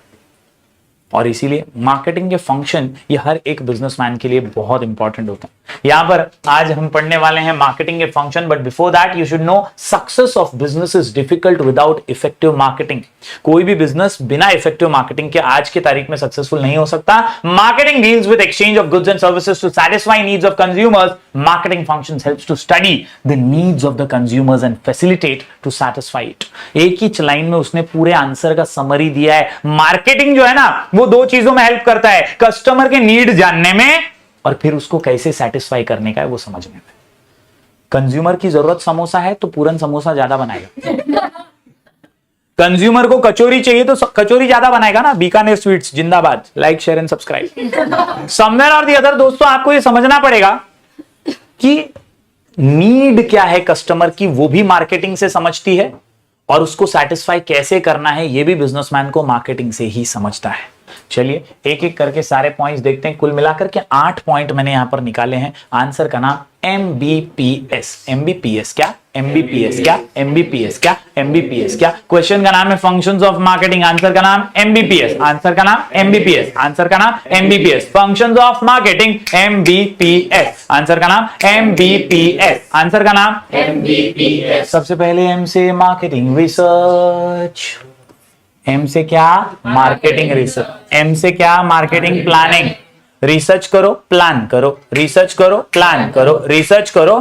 और इसीलिए मार्केटिंग के फंक्शन ये हर एक बिजनेसमैन के लिए बहुत इंपॉर्टेंट होता है। यहां पर आज हम पढ़ने वाले हैं मार्केटिंग के function, but before that you should know success of business is difficult without effective marketing. कोई भी बिजनेस बिना इफेक्टिव मार्केटिंग के आज की तारीख में सक्सेसफुल नहीं हो सकता। Marketing deals with exchange of goods and services to satisfy needs of consumers. Marketing functions helps to study the needs of the consumers and facilitate to satisfy it. एक ही लाइन में उसने पूरे आंसर का summary दिया है। Marketing जो है ना, वो 2 चीजों में हेल्प करता है, कस्टमर के नीड जानने में और फिर उसको कैसे सेटिस्फाई करने का है वो समझने में। कंज्यूमर की जरूरत समोसा है तो पूरन समोसा ज्यादा बनाएगा। कंज्यूमर को कचौरी चाहिए तो कचौरी ज्यादा बनाएगा ना। बीकानेर स्वीट्स जिंदाबाद। Like share and subscribe. Somewhere or the other दोस्तों आपको ये समझना पड़ेगा कि नीड क्या है कस्टमर की, वो भी मार्केटिंग से समझती है, और उसको सेटिस्फाई कैसे करना है ये भी बिजनेसमैन को मार्केटिंग से ही समझता है। चलिए एक एक करके सारे पॉइंट्स देखते हैं। कुल मिलाकर के 8 पॉइंट मैंने यहां पर निकाले हैं। आंसर का नाम MBPS। MBPS क्या? MBPS क्या? MBPS क्या? MBPS क्या? क्वेश्चन का नाम है फंक्शंस ऑफ मार्केटिंग। आंसर का नाम MBPS। आंसर का नाम MBPS। आंसर का नाम MBPS। Functions of marketing MBPS। Answer का नाम MBPS। आंसर का नाम MBPS। सबसे पहले M से मार्केटिंग रिसर्च। M से क्या? Marketing research. M से क्या? Marketing planning. रिसर्च करो, प्लान करो, रिसर्च करो, प्लान करो, रिसर्च करो।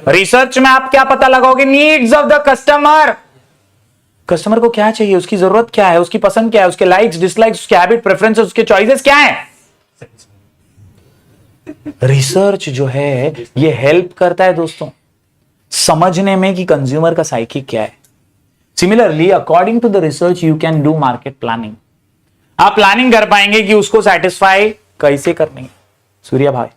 रिसर्च में आप क्या पता लगाओगे? Needs of the customer. Customer को क्या चाहिए, उसकी जरूरत क्या है, उसकी पसंद क्या है, उसके लाइक्स डिसलाइक्स, उसके हैबिट प्रेफरेंसेस, उसके चॉइसेस क्या है। रिसर्च जो है ये हेल्प करता है दोस्तों समझने में कि कंज्यूमर का साइकी क्या है। Similarly according to the research you can do market planning. आप प्लानिंग कर पाएंगे कि उसको सेटिस्फाई कैसे करने, सूर्या भाई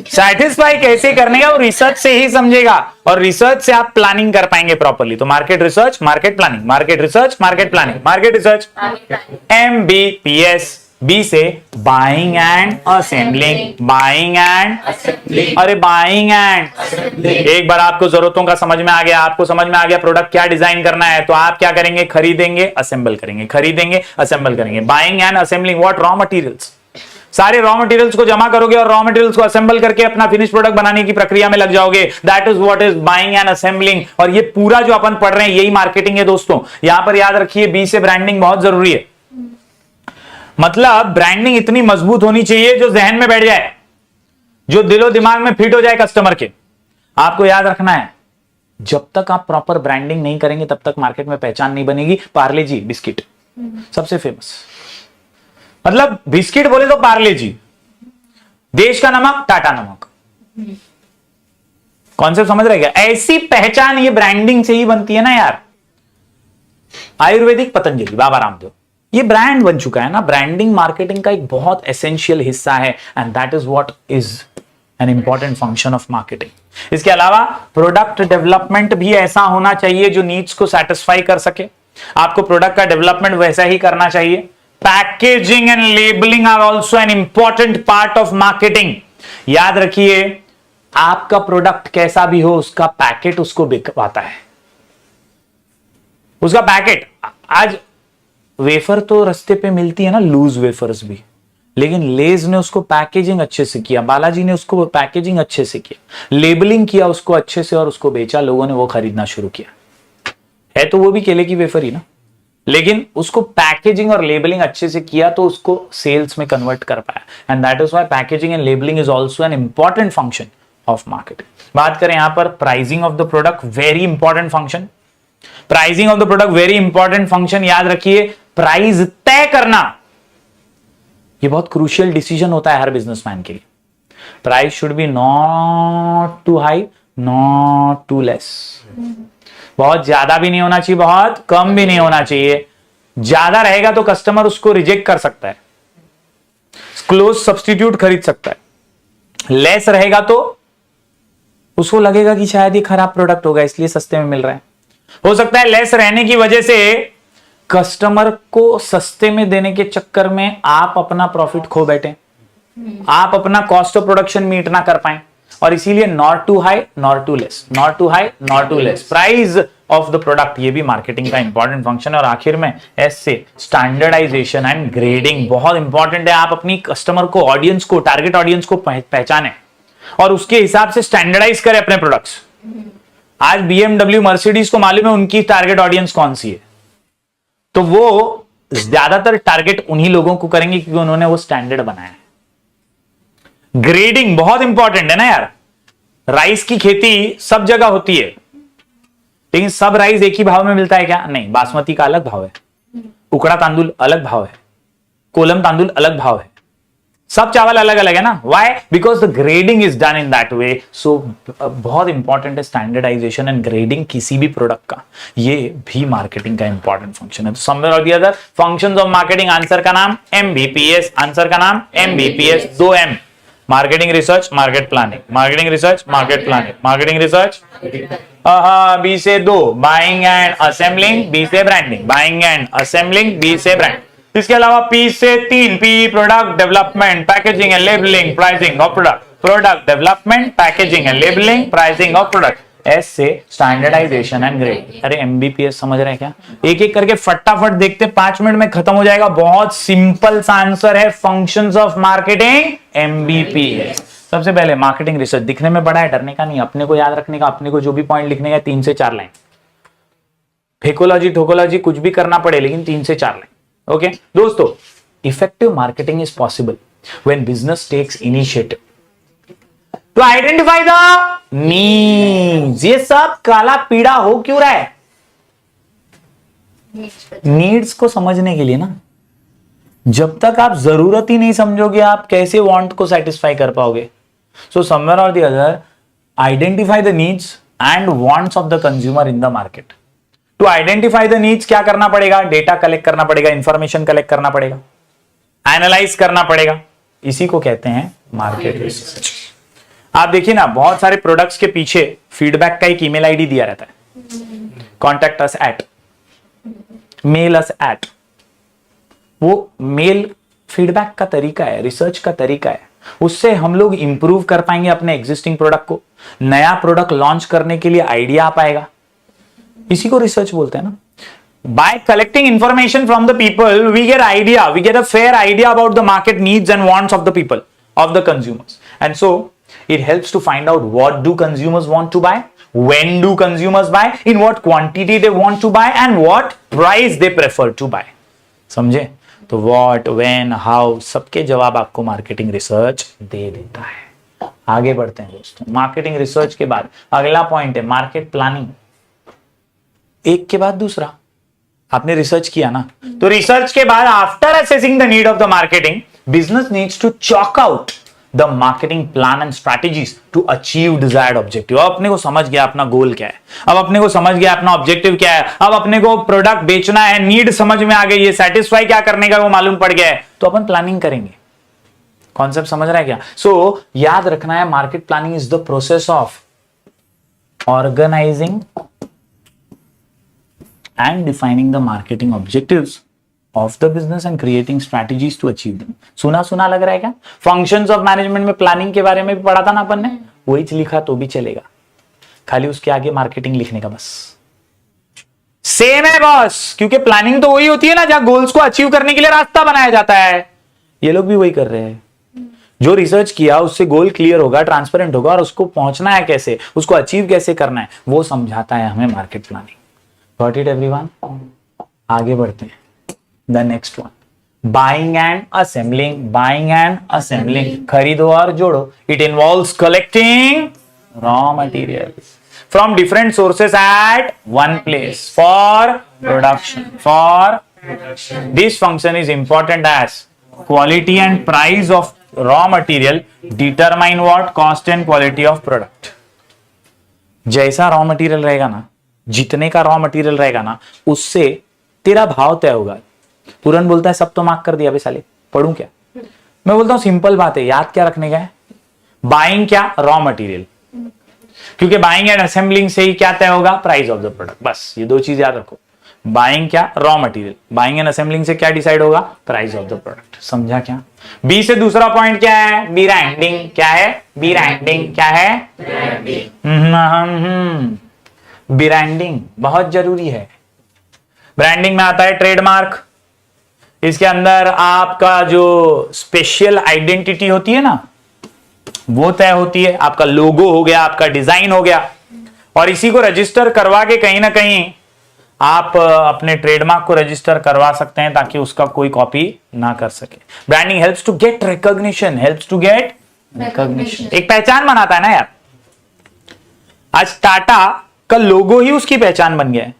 सेटिस्फाई कैसे करने का वो रिसर्च से ही समझेगा, और रिसर्च से आप प्लानिंग कर पाएंगे प्रॉपर्ली। तो market research, market planning, market research, market planning, market research, MBPS। B से buying and assembling, buying and, अरे बाइंग एंड, एक बार आपको जरूरतों का समझ में आ गया, आपको समझ में आ गया प्रोडक्ट क्या डिजाइन करना है, तो आप क्या करेंगे, खरीदेंगे असेंबल करेंगे, खरीदेंगे असेंबल करेंगे। Buying and assembling what, raw materials, सारे रॉ मटेरियल्स को जमा करोगे और रॉ मटेरियल्स को असेंबल करके अपना फिनिश प्रोडक्ट बनाने की प्रक्रिया में लग जाओगे। That is what is buying and assembling. और ये पूरा जो अपन पढ़ रहे हैं यही मार्केटिंग है दोस्तों। यहां पर याद रखिए बी से ब्रांडिंग बहुत जरूरी है। मतलब ब्रांडिंग इतनी मजबूत होनी चाहिए जो जहन में बैठ जाए, जो दिलो दिमाग में फिट हो जाए कस्टमर के। आपको याद रखना है, जब तक आप प्रॉपर ब्रांडिंग नहीं करेंगे तब तक मार्केट में पहचान नहीं बनेगी। पार्ले जी बिस्किट सबसे फेमस, मतलब बिस्किट बोले तो पार्ले जी, देश का नमक टाटा नमक। कॉन्सेप्ट समझ रहे क्या? ऐसी पहचान ये ब्रांडिंग से ही बनती है ना यार। आयुर्वेदिक पतंजलि, बाबा रामदेव, ये ब्रांड बन चुका है ना। ब्रांडिंग मार्केटिंग का एक बहुत एसेंशियल हिस्सा है and that is what is an important function of marketing. इसके अलावा प्रोडक्ट डेवलपमेंट भी ऐसा होना चाहिए जो नीड्स को सेटिस्फाई कर सके। आपको प्रोडक्ट का डेवलपमेंट वैसा ही करना चाहिए। Packaging and labelling are also an important part of marketing. याद रखिए, आपका प्रोडक्ट कैसा भी हो, उसका पैकेट उसको बिकवाता है। उसका पैकेट, आज वेफर तो रास्ते पे मिलती है ना, लूज वेफर्स भी, लेकिन लेज ने उसको पैकेजिंग अच्छे से किया, बालाजी ने उसको पैकेजिंग अच्छे से किया, लेबलिंग किया उसको अच्छे से और उसको बेचा, लोगों ने वो खरीदना शुरू किया। है तो वो भी केले की वेफर ही ना, लेकिन उसको पैकेजिंग और लेबलिंग अच्छे से किया तो उसको सेल्स में कन्वर्ट कर पाया। And that is why packaging and labelling is also an important function of marketing. बात करें यहां पर pricing of the product, very important function. Pricing of the product very important function. याद रखिए, प्राइस तय करना ये बहुत क्रूशियल डिसीजन होता है हर बिजनेसमैन के लिए। Price should be not too high, not too less. बहुत ज्यादा भी नहीं होना चाहिए, बहुत कम भी नहीं होना चाहिए। ज्यादा रहेगा तो कस्टमर उसको रिजेक्ट कर सकता है, क्लोज सब्स्टिट्यूट खरीद सकता है। लेस रहेगा तो उसको लगेगा कि शायद ये खराब प्रोडक्ट होगा इसलिए सस्ते में मिल रहा है। हो सकता है लेस रहने की वजह से कस्टमर को सस्ते में देने के चक्कर में आप अपना प्रॉफिट खो बैठे, आप अपना कॉस्ट ऑफ प्रोडक्शन मीट ना कर पाए। और इसीलिए not too high not too less, not too high not too less, price of the product, ये भी मार्केटिंग का इंपॉर्टेंट फंक्शन है। और आखिर में एस से स्टैंडर्डाइजेशन एंड ग्रेडिंग बहुत इंपॉर्टेंट है। आप अपनी कस्टमर को, ऑडियंस को, टारगेट ऑडियंस को पहचाने और उसके हिसाब से स्टैंडर्डाइज करें अपने प्रोडक्ट्स। आज BMW, मर्सिडीज को मालूम है उनकी टारगेट ऑडियंस कौन सी है, तो वो ज्यादातर टारगेट उन्हीं लोगों को करेंगे क्योंकि उन्होंने वो स्टैंडर्ड बनाया है। ग्रेडिंग बहुत इंपॉर्टेंट है ना यार। राइस की खेती सब जगह होती है, लेकिन सब राइस एक ही भाव में मिलता है क्या? नहीं, बासमती का अलग भाव है, उकड़ा तांदुल अलग भाव है, कोलम तांदुल अलग भाव है, सब चावल अलग अलग है ना। Why? Because the grading is done in that way. So बहुत इंपॉर्टेंट है स्टैंडर्डाइजेशन एंड ग्रेडिंग किसी भी प्रोडक्ट का, ये भी मार्केटिंग का इंपॉर्टेंट फंक्शन है। तो somewhere or the other functions of marketing, answer का नाम MBPS, आंसर का नाम MBPS, 2M, marketing research, market planning, marketing research, market planning, marketing research. B से 2 बाइंग एंड असेंबलिंग, बी से branding, buying and assembling, B से brand. इसके अलावा P से 3, P product development, packaging and labelling, pricing of product, product development, packaging and labelling, pricing of product. S से standardisation and grade. अरे MBPS समझ रहे हैं क्या? एक एक करके फटाफट देखते, 5 मिनट में खत्म हो जाएगा। बहुत सिंपल सा आंसर है, फंक्शंस ऑफ मार्केटिंग MBPS। सबसे पहले मार्केटिंग रिसर्च, दिखने में बड़ा है, डरने का नहीं, अपने को याद रखने का, अपने को जो भी पॉइंट लिखने का 3 से 4 लाइन। फेकोलॉजी ठोकोलॉजी कुछ भी करना पड़े, लेकिन 3 से 4 लाइन। ओके दोस्तों, effective marketing is possible when business takes initiative to identify the needs. ये सब काला पीड़ा हो क्यों रहा है? नीड्स को समझने के लिए ना। जब तक आप जरूरत ही नहीं समझोगे, आप कैसे वांट को सेटिस्फाई कर पाओगे? So somewhere or the other identify the needs and wants of the consumer in the market. To identify the needs क्या करना पड़ेगा? डेटा कलेक्ट करना पड़ेगा, इंफॉर्मेशन कलेक्ट करना पड़ेगा, एनालाइज करना पड़ेगा। इसी को कहते हैं मार्केट रिसर्च। आप देखिए ना, बहुत सारे प्रोडक्ट्स के पीछे फीडबैक का एक ईमेल आईडी दिया रहता है, contact us at, mail us at. वो मेल फीडबैक का तरीका है, रिसर्च का तरीका है, उससे हम लोग इंप्रूव कर पाएंगे अपने एग्जिस्टिंग प्रोडक्ट को, नया प्रोडक्ट लॉन्च करने के लिए आइडिया आ पाएगा। इसी को रिसर्च बोलते हैं ना। By collecting information from the people we get idea, we get a fair idea about the market needs and wants of the people, of the consumers, and so it helps to find out what do consumers want to buy, when do consumers buy, in what quantity they want to buy, and what price they prefer to buy। समझे? तो what, when, how सबके जवाब आपको marketing research दे देता है। आगे बढ़ते हैं दोस्तों। मार्केटिंग रिसर्च के बाद अगला पॉइंट है मार्केट प्लानिंग। एक के बाद दूसरा आपने रिसर्च किया ना, तो रिसर्च के बाद after assessing the need of the marketing, business needs to chalk out the marketing plan and strategies to achieve desired objective. अब अपने को समझ गया अपना गोल क्या है, अब अपने को समझ गया अपना ऑब्जेक्टिव क्या है, अब अपने को प्रोडक्ट बेचना है, नीड समझ में आ गई है, सेटिस्फाई क्या करने का वो मालूम पड़ गया है, तो अपन प्लानिंग करेंगे। कॉन्सेप्ट समझ रहा है क्या? सो याद रखना है, market planning is the process of organising and defining the marketing objectives of the business and creating strategies to achieve them। सुना सुना लग रहा है क्या? फंक्शंस ऑफ मैनेजमेंट में प्लानिंग के बारे में भी पढ़ा था ना अपन ने, वही लिखा तो भी चलेगा, खाली उसके आगे मार्केटिंग लिखने का बस। सेम है बॉस, क्योंकि प्लानिंग तो वही होती है ना जहां गोल्स को अचीव करने के लिए रास्ता बनाया जाता है। ये लोग भी वही कर रहे हैं, जो रिसर्च किया उससे गोल क्लियर होगा, ट्रांसपेरेंट होगा, और उसको पहुंचना है कैसे, उसको अचीव कैसे करना है, वो समझाता है हमें market planning. Got it everyone? आगे बढ़ते हैं। The next one, buying and assembling, buying and assembling, खरीदो और जोड़ो। It involves collecting raw materials from different sources at one place for production. This function is important as quality and price of raw material determine what cost and quality of product। जैसा raw material रहेगा ना, जितने का raw material रहेगा ना, उससे तेरा भाव तय होगा। पूरन बोलता है सब तो मार्क कर दिया बे साले, पढ़ूं क्या? मैं बोलता हूं सिंपल बात है, याद क्या रखने का है? बाइंग क्या? रॉ मटेरियल, क्योंकि बाइंग एंड असेंबलिंग से ही क्या तय होगा? Price of the product. बस ये दो चीज याद रखो। बाइंग क्या? Raw material. Buying and assembling से क्या डिसाइड होगा? Price of the product. समझा क्या? बी से दूसरा पॉइंट क्या है? ब्रांडिंग। क्या है? ब्रांडिंग। क्या है? ब्रांडिंग बहुत जरूरी है। ब्रांडिंग में आता है ट्रेडमार्क, इसके अंदर आपका जो स्पेशल आइडेंटिटी होती है ना, वो तय होती है। आपका लोगो हो गया, आपका डिजाइन हो गया, और इसी को रजिस्टर करवा के कहीं ना कहीं आप अपने ट्रेडमार्क को रजिस्टर करवा सकते हैं ताकि उसका कोई कॉपी ना कर सके। Branding helps to get recognition, helps to get recognition, एक पहचान बनाता है ना यार। आज टाटा का लोगो ही उसकी पहचान बन गया है।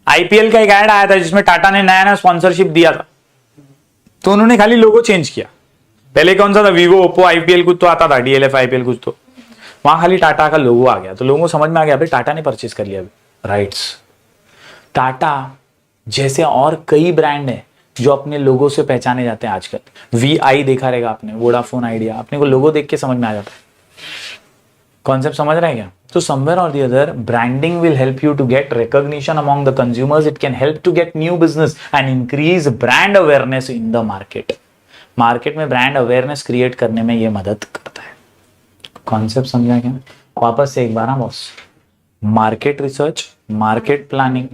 आईपीएल का एक ऐड आया था जिसमें टाटा ने नया नया स्पॉन्सरशिप दिया था, तो उन्होंने खाली लोगो चेंज किया। पहले कौन सा था? वीवो, ओप्पो आईपीएल कुछ तो आता था, डीएलएफ आईपीएल कुछ, तो वहां खाली टाटा का लोगो आ गया, तो लोगों को समझ में आ गया भाई टाटा ने परचेज कर लिया राइट्स। टाटा जैसे और कई ब्रांड है जो अपने लोगो से पहचाने जाते हैं आजकल। वीआई देखा रहेगा आपने, वोडाफोन आइडिया, अपने को लोगो देख के समझ में आ जाता है। कॉन्सेप्ट समझ रहे हैं क्या? So somewhere or the other, branding will help you to get recognition among the consumers. It can help to get new business and increase brand awareness in the market. Market में brand awareness create करने में ये मदद करता है। Concept समझा क्या? वापस से एक बार boss, market research, market planning,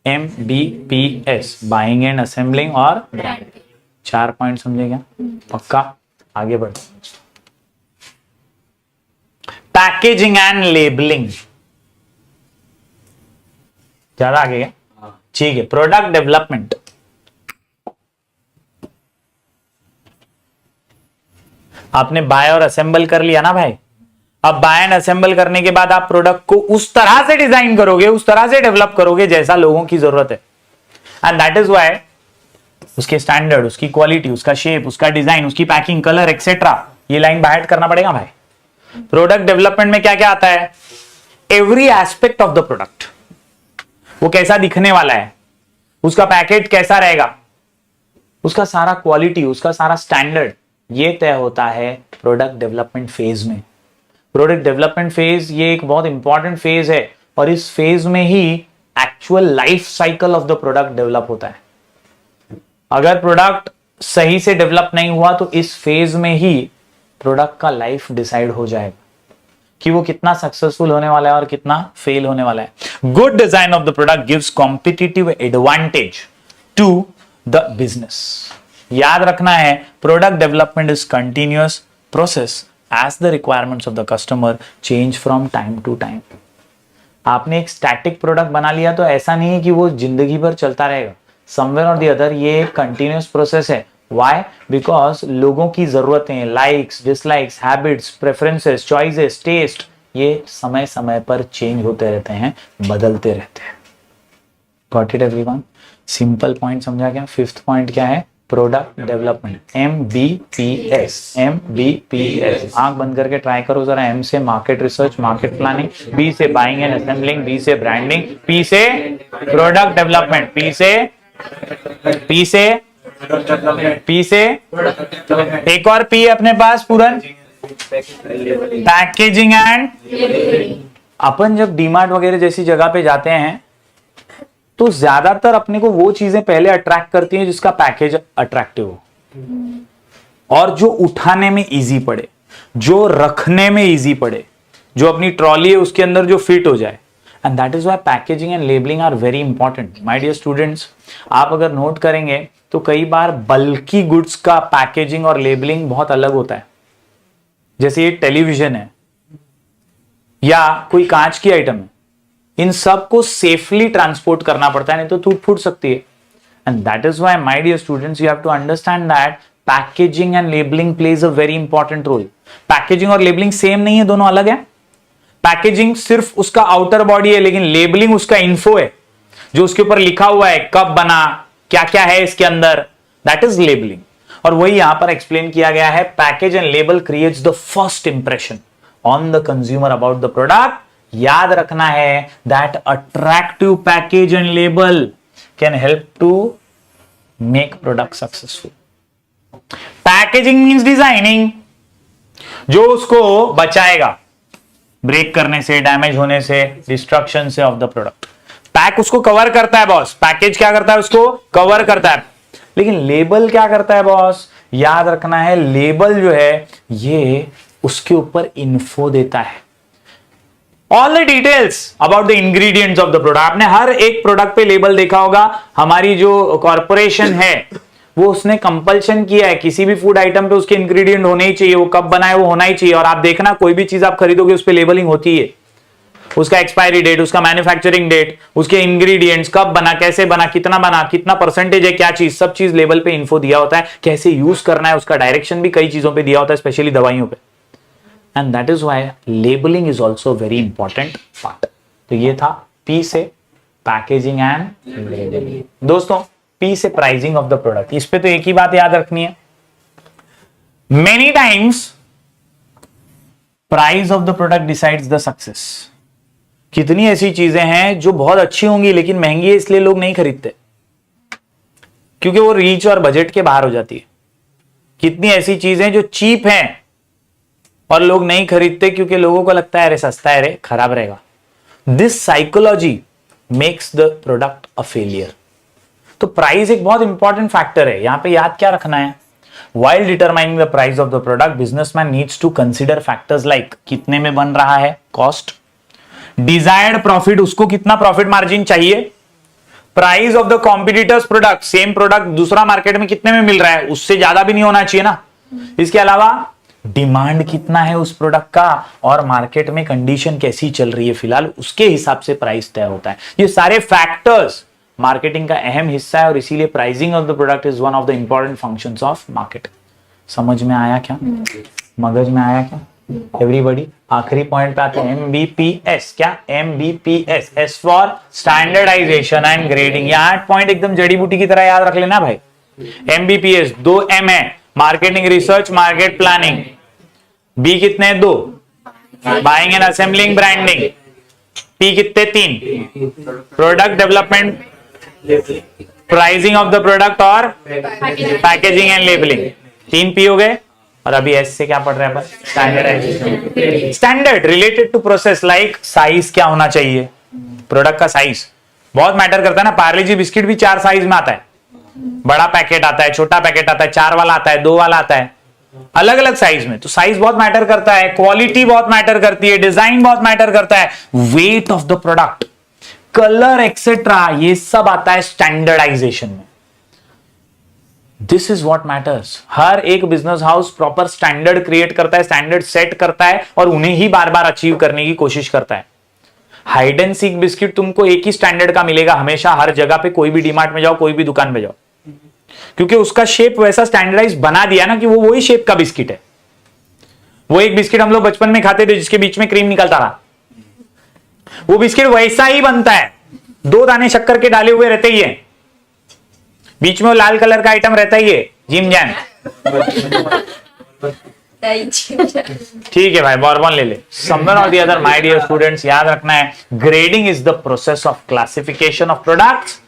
MBPS, buying and assembling और ब्रांडिंग। 4 पॉइंट समझे क्या? पक्का? आगे बढ़ते हैं। पैकेजिंग एंड लेबलिंग, ज्यादा आगे गया? ठीक है। प्रोडक्ट डेवलपमेंट, आपने बाय और असेंबल कर लिया ना भाई। अब बाय एंड असेंबल करने के बाद आप प्रोडक्ट को उस तरह से डिजाइन करोगे, उस तरह से डेवलप करोगे जैसा लोगों की जरूरत है। एंड दैट इज व्हाई उसके स्टैंडर्ड, उसकी क्वालिटी, उसका शेप, उसका डिजाइन, उसकी पैकिंग, कलर एक्सेट्रा, ये लाइन बाय करना पड़ेगा भाई। प्रोडक्ट डेवलपमेंट में क्या क्या आता है? Every aspect of the product, वो कैसा दिखने वाला है, उसका पैकेट कैसा रहेगा, उसका सारा क्वालिटी, उसका सारा स्टैंडर्ड, ये तय होता है प्रोडक्ट डेवलपमेंट फेज में। प्रोडक्ट डेवलपमेंट फेज ये एक बहुत इंपॉर्टेंट फेज है, और इस फेज में ही actual life cycle of the product develop होता है। अगर प्रोडक्ट सही से डेवलप नहीं हुआ तो इस फेज में ही प्रोडक्ट का लाइफ डिसाइड हो जाएगा कि वो कितना सक्सेसफुल होने वाला है और कितना फेल होने वाला है। Good design of the product gives competitive advantage to the business. याद रखना है, product development is continuous process as the requirements of the customer change from time to time. आपने एक स्टैटिक प्रोडक्ट बना लिया तो ऐसा नहीं है कि वो जिंदगी भर चलता रहेगा। समवेयर और द अदर ये एक कंटिन्यूअस प्रोसेस है। Why? बिकॉज लोगों की जरूरतें, likes, dislikes, habits, preferences, choices, taste, ये समय समय पर चेंज होते रहते हैं, बदलते रहते हैं। Got it everyone? Simple point समझा क्या? फिफ्थ पॉइंट क्या है? Product development, MBPS। MBPS आंख बंद करके ट्राई करो जरा। M से market research, market planning, B से बाइंग एंड असेंबलिंग, B से ब्रांडिंग, P से प्रोडक्ट डेवलपमेंट, P से एक और P है अपने पास पूरन, पैकेजिंग एंड। अपन जब डीमार्ट वगैरह जैसी जगह पे जाते हैं तो ज्यादातर अपने को वो चीजें पहले अट्रैक्ट करती हैं जिसका पैकेज अट्रैक्टिव हो और जो उठाने में इजी पड़े, जो रखने में इजी पड़े, जो अपनी ट्रॉली है उसके अंदर जो फिट हो जाए। And that is why packaging and labelling are very important. My dear students, आप अगर नोट करेंगे तो कई बार बल्की गुड्स का पैकेजिंग और लेबलिंग बहुत अलग होता है। जैसे ये टेलीविजन है या कोई कांच की आइटम है, इन सब को सेफली ट्रांसपोर्ट करना पड़ता है, नहीं तो टूट फूट सकती है। And that is why my dear students, you have to understand that packaging and labelling plays a very important role. Packaging और लेबलिंग सेम नहीं है, दोनों अलग है। पैकेजिंग सिर्फ उसका आउटर बॉडी है, लेकिन लेबलिंग उसका इन्फो है, जो उसके ऊपर लिखा हुआ है, कब बना, क्या क्या है इसके अंदर, दैट इज लेबलिंग। और वही यहां पर एक्सप्लेन किया गया है, package and label creates the first impression on the consumer about the product. याद रखना है that attractive package and label can help to make product successful. Packaging means designing, जो उसको बचाएगा ब्रेक करने से, डैमेज होने से, डिस्ट्रक्शन से ऑफ द प्रोडक्ट। पैक उसको कवर करता है बॉस, पैकेज क्या करता है, उसको कवर करता है। लेकिन लेबल क्या करता है बॉस? याद रखना है, लेबल जो है ये उसके ऊपर इन्फो देता है, all the details about the ingredients of the product. आपने हर एक प्रोडक्ट पे लेबल देखा होगा। हमारी जो कॉर्पोरेशन है वो उसने कंपल्शन किया है, किसी भी फूड आइटम पे उसके इंग्रेडिएंट होने ही चाहिए, वो कब बनाए वो होना ही चाहिए। और आप देखना, कोई भी चीज आप खरीदोगे उस पे लेबलिंग होती है, उसका एक्सपायरी डेट, उसका मैन्युफैक्चरिंग डेट, उसके इंग्रेडिएंट्स, कब बना, कैसे बना, कितना परसेंटेज है, क्या चीज, सब चीज लेबल पे इन्फो दिया होता है। कैसे यूज करना है उसका डायरेक्शन भी कई चीजों पे दिया होता है, स्पेशली दवाइयों पे। And that is why labelling is also very important part. तो ये था P से पैकेजिंग एंड लेबलिंग। दोस्तों, P से प्राइसिंग ऑफ द प्रोडक्ट। इस पे तो एक ही बात याद रखनी है, many times price of the product decides the success. कितनी ऐसी चीजें हैं जो बहुत अच्छी होंगी लेकिन महंगी है, इसलिए लोग नहीं खरीदते, क्योंकि वो रीच और बजट के बाहर हो जाती है। कितनी ऐसी चीजें जो चीप हैं और लोग नहीं खरीदते क्योंकि लोगों को लगता है अरे सस्ता है, अरे खराब रहेगा। This psychology makes the product a failure. तो प्राइस एक बहुत इंपॉर्टेंट फैक्टर है। यहां पे याद क्या रखना है? While determining the price of the product, businessman needs to consider factors like कितने में बन रहा है, कॉस्ट, डिजायर्ड प्रॉफिट, उसको कितना प्रॉफिट मार्जिन चाहिए, price of the competitors product, same product दूसरा मार्केट में कितने में मिल रहा है, उससे ज्यादा भी नहीं होना चाहिए ना। इसके अलावा डिमांड कितना है उस प्रोडक्ट का और मार्केट में कंडीशन कैसी चल रही है फिलहाल, उसके हिसाब से प्राइस तय होता है। ये सारे फैक्टर्स मार्केटिंग का अहम हिस्सा है और इसीलिए pricing of the product is one of the important functions of market. समझ में आया क्या? मगज में आया क्या एवरीबॉडी? आखिरी पॉइंट पे आते हैं, MBPS। क्या? MBPS, S for standardisation and grading. ये 8 पॉइंट एकदम जड़ी बूटी की तरह याद रख लेना भाई। MBPS 2 M है, marketing research, market planning. B कितने? 2, buying and assembling, branding. P कितने? 3, product development, pricing of the product और पैकेजिंग एंड लेबलिंग। 3 P हो गए। और अभी S से क्या पढ़ रहे हैं अपन? Standardization. Standard related to process, like size क्या होना चाहिए, प्रोडक्ट का साइज बहुत मैटर करता है ना। पार्ले जी बिस्किट भी 4 साइज में आता है, बड़ा पैकेट आता है, छोटा पैकेट आता है, 4 वाला आता है, 2 वाला आता है, अलग अलग साइज में। तो साइज बहुत मैटर करता है, क्वालिटी बहुत मैटर करती है, डिजाइन बहुत मैटर करता है, weight of the product, colour etcetera, ये सब आता है स्टैंडर्डाइजेशन में। This is what matters. हर एक business house proper standard create करता है, स्टैंडर्ड सेट करता है और उन्हें ही बार बार अचीव करने की कोशिश करता है। हाइड एंड सीक बिस्किट तुमको एक ही स्टैंडर्ड का मिलेगा हमेशा, हर जगह पे, कोई भी डीमार्ट में जाओ, कोई भी दुकान में जाओ, क्योंकि उसका शेप वैसा स्टैंडर्डाइज बना दिया ना कि वो वही शेप का बिस्किट है। वो एक बिस्किट हम लोग बचपन में खाते थे जिसके बीच में क्रीम निकलता था, वो बिस्किट वैसा ही बनता है, 2 दाने शक्कर के डाले हुए रहते ही है, बीच में वो लाल कलर का आइटम रहता ही है, जिम जैम। ठीक है भाई, बॉर्बन ले ले। Someone or the other, my dear students, याद रखना है, grading is the process of classification of products.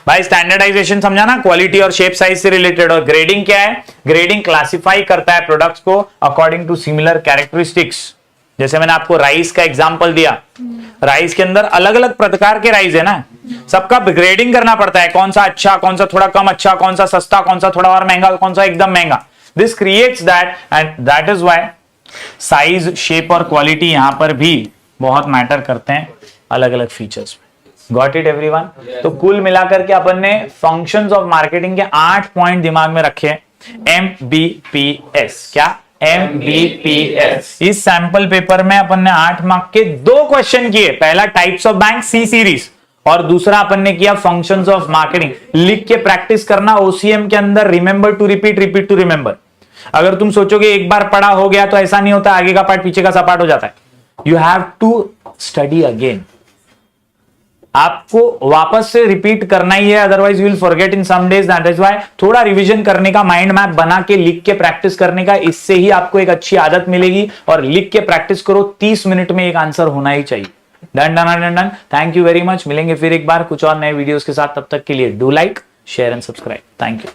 भाई स्टैंडर्डाइजेशन समझा ना, क्वालिटी और शेप साइज से रिलेटेड। और ग्रेडिंग क्या है? ग्रेडिंग क्लासिफाई करता है प्रोडक्ट्स को अकॉर्डिंग टू सिमिलर कैरेक्टरिस्टिक्स। जैसे मैंने आपको राइस का एग्जांपल दिया, राइस के अंदर अलग अलग प्रकार के राइस है ना, सबका ग्रेडिंग करना पड़ता है, कौन सा अच्छा, कौन सा थोड़ा कम अच्छा, कौन सा सस्ता, कौन सा थोड़ा और महंगा, कौन सा एकदम महंगा। This creates that, and that is why size, shape और क्वालिटी यहां पर भी बहुत मैटर करते हैं अलग अलग फीचर्स में। Got it everyone? तो कुल मिलाकर के अपन ने फंक्शंस ऑफ मार्केटिंग के 8 पॉइंट दिमाग में रखे। MBPS, क्या? MBPS। इस सैंपल पेपर में अपन ने 8 मार्क के 2 क्वेश्चन किए। पहला types of bank, C series, और दूसरा अपन ने किया फंक्शंस ऑफ मार्केटिंग। लिख के प्रैक्टिस करना OCM के अंदर, remember to repeat, repeat to remember. अगर तुम सोचोगे एक बार पढ़ा हो गया तो ऐसा नहीं होता, आगे का पार्ट पीछे का सपाट हो जाता है। You have to study again, आपको वापस से रिपीट करना ही है, otherwise you will forget in some days. That is why थोड़ा रिवीजन करने का, माइंड मैप बना के लिख के प्रैक्टिस करने का, इससे ही आपको एक अच्छी आदत मिलेगी। और लिख के प्रैक्टिस करो, 30 मिनट में एक आंसर होना ही चाहिए। Done done done done. Thank you very much. मिलेंगे फिर एक बार कुछ और नए वीडियोस के साथ, तब तक के लिए do like, share and subscribe. Thank you.